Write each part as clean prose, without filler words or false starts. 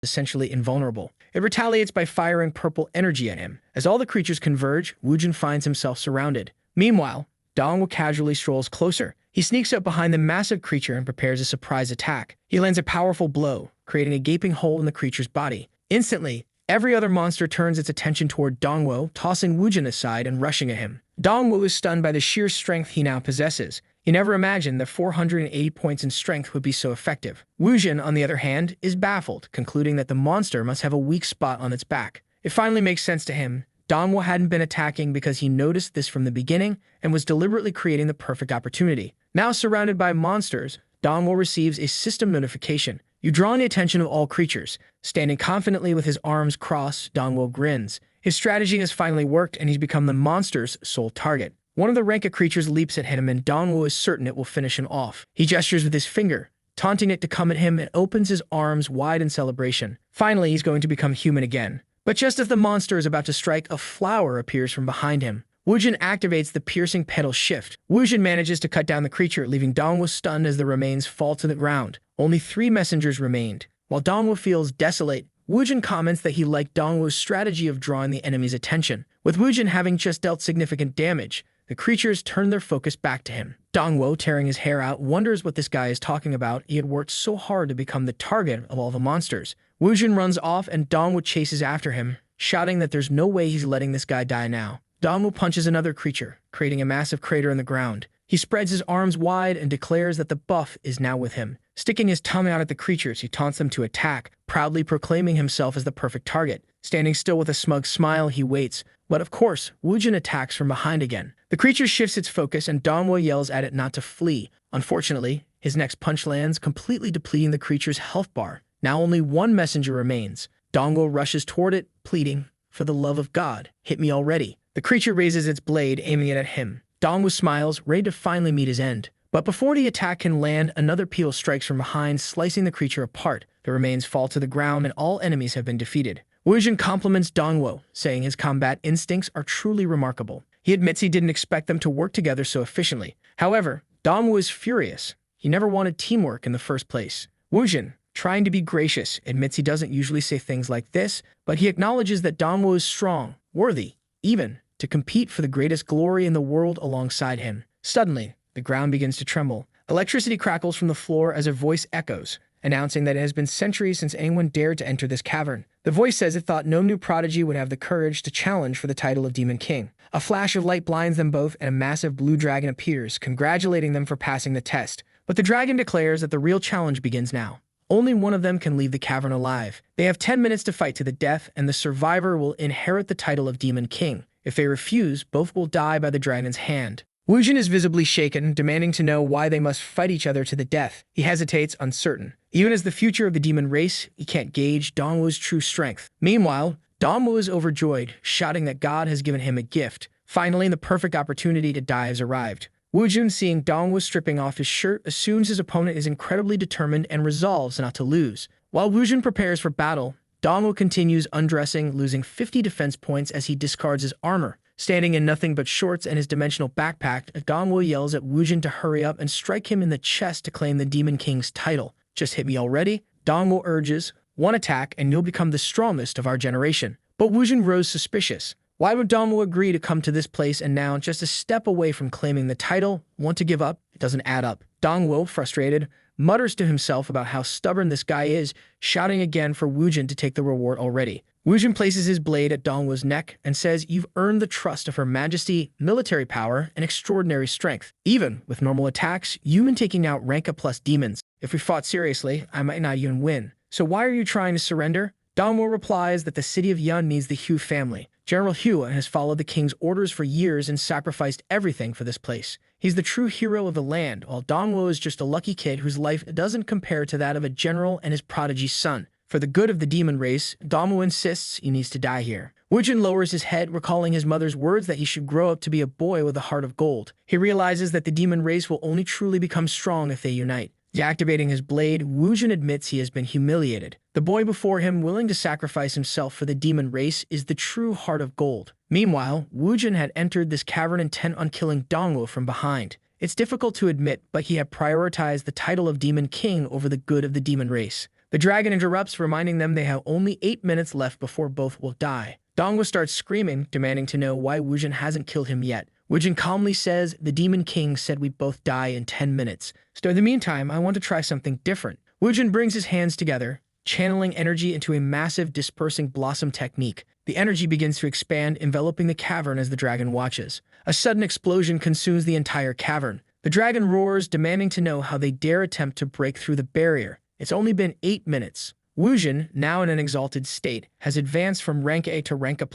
essentially invulnerable. It retaliates by firing purple energy at him. As all the creatures converge, Wujin finds himself surrounded. Meanwhile, Dongwu casually strolls closer. He sneaks up behind the massive creature and prepares a surprise attack. He lands a powerful blow, creating a gaping hole in the creature's body. Instantly, every other monster turns its attention toward Dongwu, tossing Wujin aside and rushing at him. Dongwu is stunned by the sheer strength he now possesses. He never imagined that 480 points in strength would be so effective. Wujin, on the other hand, is baffled, concluding that the monster must have a weak spot on its back. It finally makes sense to him. Dongwu hadn't been attacking because he noticed this from the beginning and was deliberately creating the perfect opportunity. Now surrounded by monsters, Dongwu receives a system notification. You draw the attention of all creatures. Standing confidently with his arms crossed, Dongwu grins. His strategy has finally worked and he's become the monster's sole target. One of the Renka creatures leaps at him and Dongwu is certain it will finish him off. He gestures with his finger, taunting it to come at him, and opens his arms wide in celebration. Finally, he's going to become human again. But just as the monster is about to strike, a flower appears from behind him. Wujin activates the piercing petal shift. Wujin manages to cut down the creature, leaving Dongwu stunned as the remains fall to the ground. Only 3 messengers remained. While Dongwu feels desolate, Wujin comments that he liked Dongwu's strategy of drawing the enemy's attention. With Wujin having just dealt significant damage, the creatures turn their focus back to him. Dongwu, tearing his hair out, wonders what this guy is talking about. He had worked so hard to become the target of all the monsters. Wujin runs off and Dongwu chases after him, shouting that there's no way he's letting this guy die now. Dongwu punches another creature, creating a massive crater in the ground. He spreads his arms wide and declares that the buff is now with him. Sticking his tongue out at the creatures, he taunts them to attack, proudly proclaiming himself as the perfect target. Standing still with a smug smile, he waits. But of course, Wujin attacks from behind again. The creature shifts its focus and Dongwu yells at it not to flee. Unfortunately, his next punch lands, completely depleting the creature's health bar. Now only 1 messenger remains. Dongwu rushes toward it, pleading, "For the love of God, hit me already." The creature raises its blade, aiming it at him. Dongwu smiles, ready to finally meet his end. But before the attack can land, another petal strikes from behind, slicing the creature apart. The remains fall to the ground and all enemies have been defeated. Wujin compliments Dongwu, saying his combat instincts are truly remarkable. He admits he didn't expect them to work together so efficiently. However, Dongwu is furious. He never wanted teamwork in the first place. Wujin, trying to be gracious, admits he doesn't usually say things like this, but he acknowledges that Dongwu is strong, worthy, even to compete for the greatest glory in the world alongside him. Suddenly, the ground begins to tremble. Electricity crackles from the floor as a voice echoes, announcing that it has been centuries since anyone dared to enter this cavern. The voice says it thought no new prodigy would have the courage to challenge for the title of Demon King. A flash of light blinds them both and a massive blue dragon appears, congratulating them for passing the test. But the dragon declares that the real challenge begins now. Only one of them can leave the cavern alive. They have 10 minutes to fight to the death, and the survivor will inherit the title of Demon King. If they refuse, both will die by the dragon's hand. Wujin is visibly shaken, demanding to know why they must fight each other to the death. He hesitates, uncertain. Even as the future of the demon race, he can't gauge Dongwu's true strength. Meanwhile, Dongwu is overjoyed, shouting that God has given him a gift. Finally, the perfect opportunity to die has arrived. Wujin, seeing Dongwu stripping off his shirt, assumes his opponent is incredibly determined and resolves not to lose. While Wujin prepares for battle, Dongwu continues undressing, losing 50 defense points as he discards his armor. Standing in nothing but shorts and his dimensional backpack, Dongwu yells at Wujin to hurry up and strike him in the chest to claim the Demon King's title. "Just hit me already?" Dongwu urges. "One attack and you'll become the strongest of our generation." But Wujin grows suspicious. Why would Dongwu agree to come to this place and now, just a step away from claiming the title, want to give up? It doesn't add up. Dongwu, frustrated, mutters to himself about how stubborn this guy is, shouting again for Wujin to take the reward already. Wujin places his blade at Dongwu's neck and says, "You've earned the trust of Her Majesty, military power, and extraordinary strength. Even with normal attacks, you've been taking out Ranka plus demons. If we fought seriously, I might not even win. So why are you trying to surrender?" Dongwu replies that the city of Yun needs the Hu family. General Hu has followed the king's orders for years and sacrificed everything for this place. He's the true hero of the land, while Dongwu is just a lucky kid whose life doesn't compare to that of a general and his prodigy's son. For the good of the demon race, Dongwu insists he needs to die here. Wujin lowers his head, recalling his mother's words that he should grow up to be a boy with a heart of gold. He realizes that the demon race will only truly become strong if they unite. Deactivating his blade, Wujin admits he has been humiliated. The boy before him, willing to sacrifice himself for the demon race, is the true heart of gold. Meanwhile, Wujin had entered this cavern intent on killing Dongwu from behind. It's difficult to admit, but he had prioritized the title of Demon King over the good of the demon race. The dragon interrupts, reminding them they have only 8 minutes left before both will die. Dongwu starts screaming, demanding to know why Wujin hasn't killed him yet. Wujin calmly says, "The Demon King said we'd both die in 10 minutes. So in the meantime, I want to try something different." Wujin brings his hands together, channeling energy into a massive dispersing blossom technique. The energy begins to expand, enveloping the cavern as the dragon watches. A sudden explosion consumes the entire cavern. The dragon roars, demanding to know how they dare attempt to break through the barrier. It's only been 8 minutes. Wujin, now in an exalted state, has advanced from rank A to rank A+.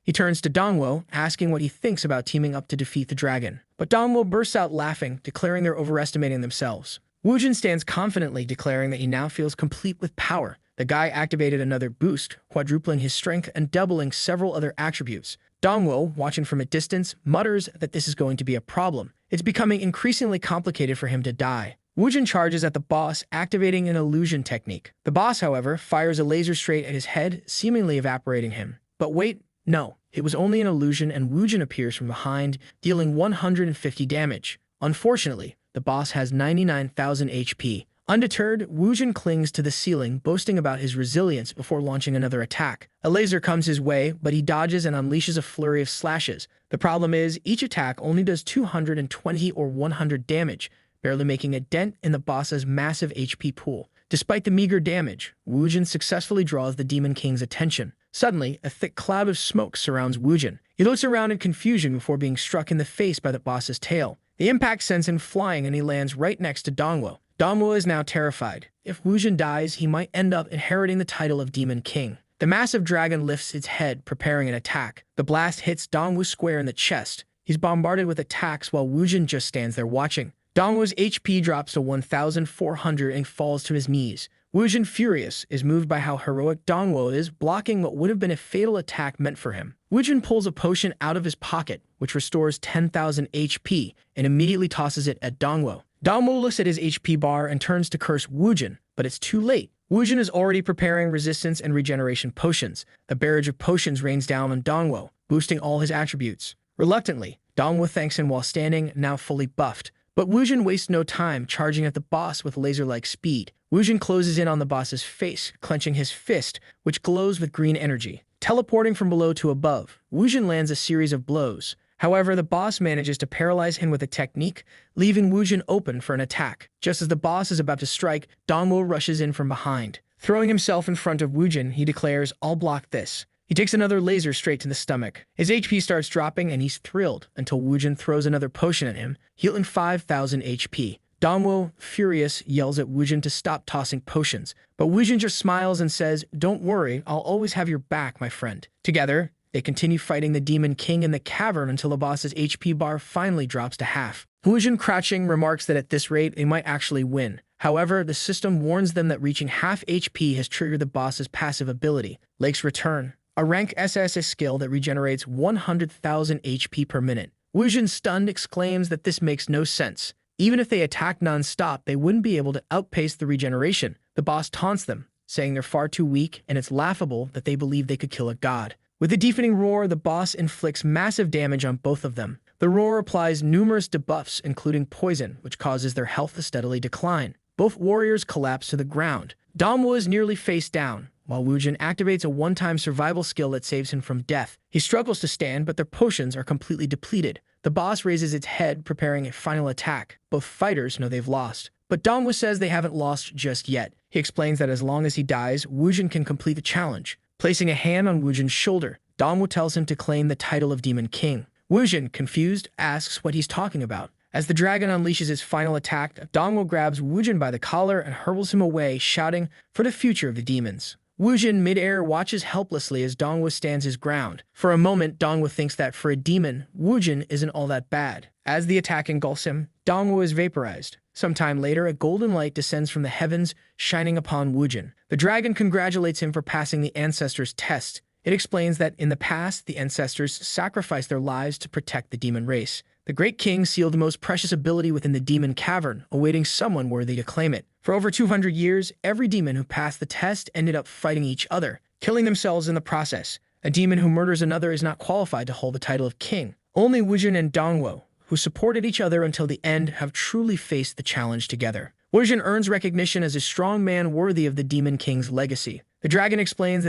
He turns to Dongwu, asking what he thinks about teaming up to defeat the dragon. But Dongwu bursts out laughing, declaring they're overestimating themselves. Wujin stands confidently, declaring that he now feels complete with power. The guy activated another boost, quadrupling his strength and doubling several other attributes. Dongwu, watching from a distance, mutters that this is going to be a problem. It's becoming increasingly complicated for him to die. Wujin charges at the boss, activating an illusion technique. The boss, however, fires a laser straight at his head, seemingly evaporating him. But wait, no, it was only an illusion, and Wujin appears from behind, dealing 150 damage. Unfortunately, the boss has 99,000 HP. Undeterred, Wujin clings to the ceiling, boasting about his resilience before launching another attack. A laser comes his way, but he dodges and unleashes a flurry of slashes. The problem is, each attack only does 220 or 100 damage, barely making a dent in the boss's massive HP pool. Despite the meager damage, Wujin successfully draws the Demon King's attention. Suddenly, a thick cloud of smoke surrounds Wujin. He looks around in confusion before being struck in the face by the boss's tail. The impact sends him flying, and he lands right next to Dongwu. Dongwu is now terrified. If Wujin dies, he might end up inheriting the title of Demon King. The massive dragon lifts its head, preparing an attack. The blast hits Dongwu square in the chest. He's bombarded with attacks while Wujin just stands there watching. Dongwu's HP drops to 1,400 and falls to his knees. Wujin, furious, is moved by how heroic Dongwu is, blocking what would have been a fatal attack meant for him. Wujin pulls a potion out of his pocket, which restores 10,000 HP, and immediately tosses it at Dongwu. Dongwu looks at his HP bar and turns to curse Wujin, but it's too late. Wujin is already preparing resistance and regeneration potions. The barrage of potions rains down on Dongwu, boosting all his attributes. Reluctantly, Dongwu thanks him while standing, now fully buffed. But Wujin wastes no time, charging at the boss with laser-like speed. Wujin closes in on the boss's face, clenching his fist, which glows with green energy. Teleporting from below to above, Wujin lands a series of blows. However, the boss manages to paralyze him with a technique, leaving Wujin open for an attack. Just as the boss is about to strike, Dongwu rushes in from behind. Throwing himself in front of Wujin, he declares, "I'll block this." He takes another laser straight to the stomach. His HP starts dropping, and he's thrilled until Wujin throws another potion at him, healing 5,000 HP. Dongwu, furious, yells at Wujin to stop tossing potions, but Wujin just smiles and says, "Don't worry, I'll always have your back, my friend." Together, they continue fighting the Demon King in the cavern until the boss's HP bar finally drops to half. Wujin, crouching, remarks that at this rate, they might actually win. However, the system warns them that reaching half HP has triggered the boss's passive ability, Lake's Return, a rank SS skill that regenerates 100,000 HP per minute. Wujin, stunned, exclaims that this makes no sense. Even if they attack non-stop, they wouldn't be able to outpace the regeneration. The boss taunts them, saying they're far too weak, and it's laughable that they believe they could kill a god. With a deafening roar, the boss inflicts massive damage on both of them. The roar applies numerous debuffs, including poison, which causes their health to steadily decline. Both warriors collapse to the ground. Dongwu is nearly face down, while Wujin activates a one-time survival skill that saves him from death. He struggles to stand, but their potions are completely depleted. The boss raises its head, preparing a final attack. Both fighters know they've lost. But Dongwu says they haven't lost just yet. He explains that as long as he dies, Wujin can complete the challenge. Placing a hand on Wujin's shoulder, Dongwu tells him to claim the title of Demon King. Wujin, confused, asks what he's talking about. As the dragon unleashes its final attack, Dongwu grabs Wujin by the collar and hurls him away, shouting, "For the future of the demons." Wujin, mid-air, watches helplessly as Dongwu stands his ground. For a moment, Dongwu thinks that for a demon, Wujin isn't all that bad. As the attack engulfs him, Dongwu is vaporized. Sometime later, a golden light descends from the heavens, shining upon Wujin. The dragon congratulates him for passing the ancestors' test. It explains that in the past, the ancestors sacrificed their lives to protect the demon race. The great king sealed the most precious ability within the demon cavern, awaiting someone worthy to claim it. For over 200 years, every demon who passed the test ended up fighting each other, killing themselves in the process. A demon who murders another is not qualified to hold the title of king. Only Wujin and Dongwu, who supported each other until the end, have truly faced the challenge together. Wujin earns recognition as a strong man worthy of the Demon King's legacy. The dragon explains that